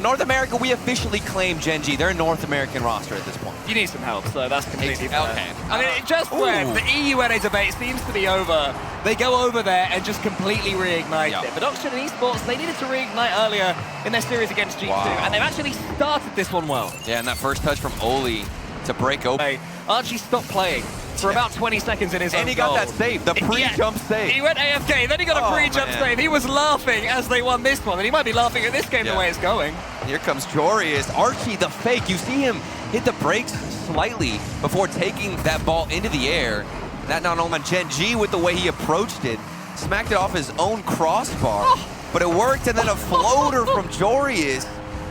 North America, we officially claim Gen.G. They're a North American roster at this point. You need some help, so that's completely fair. Okay. I mean, just when the EU-NA debate seems to be over, they go over there and just completely reignite it. But OXG and Esports, they needed to reignite earlier in their series against G2, and they've actually started this one well. Yeah, and that first touch from Oli to break open. Archie stopped playing for about 20 seconds in his own And he got that save, the pre-jump save. He went AFK, then he got a pre-jump save. He was laughing as they won this one, and he might be laughing at this game the way it's going. Here comes Jorius. Archie, the fake. You see him hit the brakes slightly before taking that ball into the air. That not only on Gen.G with the way he approached it, smacked it off his own crossbar, but it worked, and then a floater from Jorius.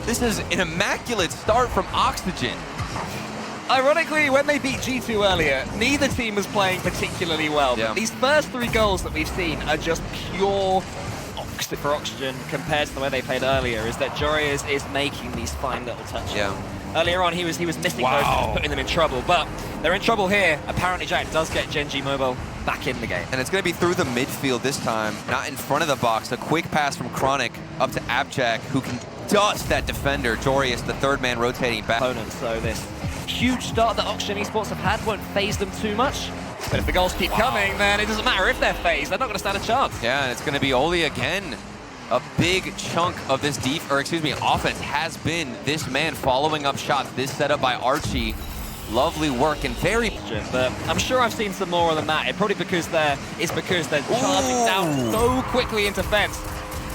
This is an immaculate start from Oxygen. Ironically, when they beat G2 earlier, neither team was playing particularly well. But these first 3 goals that we've seen are just pure for Oxygen compared to the way they played earlier, is that Jorius is making these fine little touches. Earlier on, he was missing those and putting them in trouble, but they're in trouble here. Apparently, Jack does get Gen.G Mobile back in the game. And it's going to be through the midfield this time, not in front of the box. A quick pass from Chronic up to Abjack, who can dust that defender. Jorius, the third man, rotating back. So this huge start that Oxygen Esports have had won't phase them too much. But if the goals keep coming, then it doesn't matter if they're phased. They're not going to stand a chance. Yeah, and it's going to be Oli again. A big chunk of this offense has been this man following up shots. This setup by Archie. Lovely work and very... But I'm sure I've seen some more than that. It's probably because they're charging down so quickly into fence.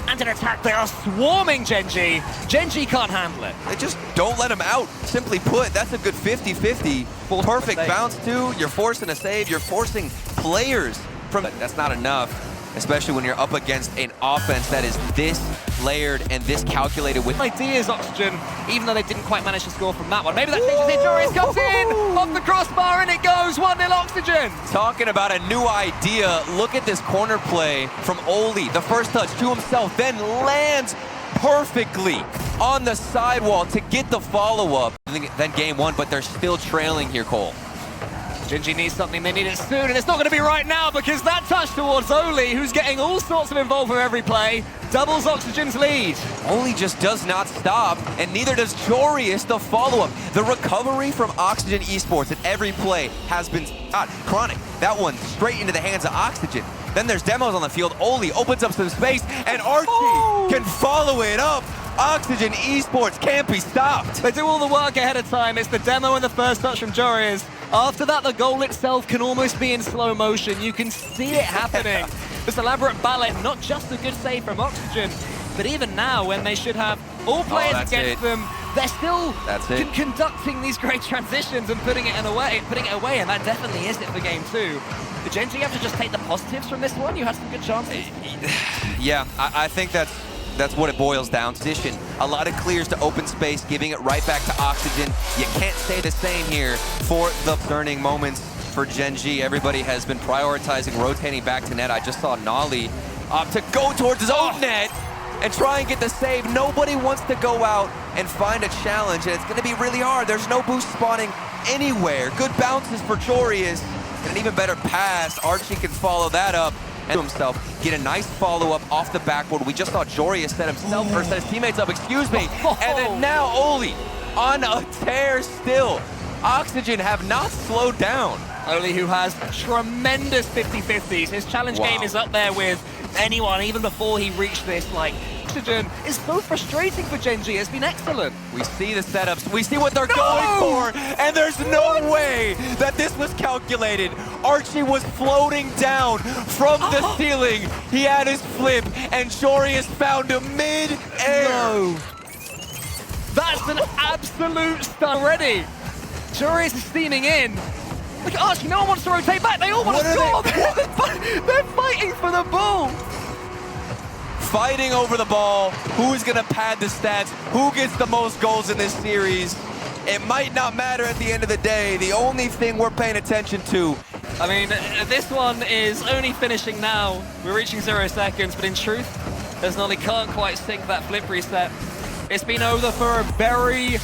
And an attack, they are swarming Gen.G. Gen.G can't handle it. They just don't let him out. Simply put, that's a good 50-50. Perfect bounce too. You're forcing a save. You're forcing players from... But that's not enough, especially when you're up against an offense that is this layered and this calculated with... Ideas, Oxygen, even though they didn't quite manage to score from that one. Maybe that changes it. Jorius comes in, off the crossbar, and it goes 1-0 Oxygen. Talking about a new idea, look at this corner play from Oli. The first touch to himself, then lands perfectly on the sidewall to get the follow-up. Then game 1, but they're still trailing here, Cole. Gen.G needs something, they need it soon, and it's not going to be right now because that touch towards Oli, who's getting all sorts of involved with every play, doubles Oxygen's lead. Oli just does not stop, and neither does Jorius, the follow-up. The recovery from Oxygen Esports at every play has been Chronic. That one straight into the hands of Oxygen. Then there's demos on the field. Oli opens up some space, and Archie can follow it up. Oxygen Esports can't be stopped. They do all the work ahead of time. It's the demo and the first touch from Jorius. After that, the goal itself can almost be in slow motion. You can see it happening. This elaborate ballet, not just a good save from Oxygen, but even now, when they should have all players against them, they're still conducting these great transitions and putting it away, and that definitely is it for game 2. The Gen.G have to just take the positives from this one. You had some good chances. Yeah, I think that's what it boils down to. A lot of clears to open space, giving it right back to Oxygen. You can't say the same here for the turning moments for Gen.G. Everybody has been prioritizing rotating back to net. I just saw Nolly to go towards his own net and try and get the save. Nobody wants to go out and find a challenge, and it's going to be really hard. There's no boost spawning anywhere. Good bounces for Jorius, and an even better pass. Archie can follow that up and himself, get a nice follow-up off the backboard. We just saw Jorius set himself, or set his teammates up, excuse me. And then now Oli on a tear still. Oxygen have not slowed down. Oli, who has tremendous 50-50s. His challenge game is up there with anyone, even before he reached this. Like, Oxygen is so frustrating for Gen.G. It's been excellent. We see the setups. We see what they're going for. And there's no way that this was calculated. Archie was floating down from the ceiling. He had his flip, and Jorius found him mid-air. No. That's an absolute stun already. Jorius is steaming in. Look at Archie, no one wants to rotate back. They all want to score. They're fighting for the ball. Fighting over the ball. Who's going to pad the stats? Who gets the most goals in this series? It might not matter at the end of the day. The only thing we're paying attention to. I mean, this one is only finishing now. We're reaching 0 seconds, but in truth, as Nolly can't quite sink that flip reset. It's been over for a very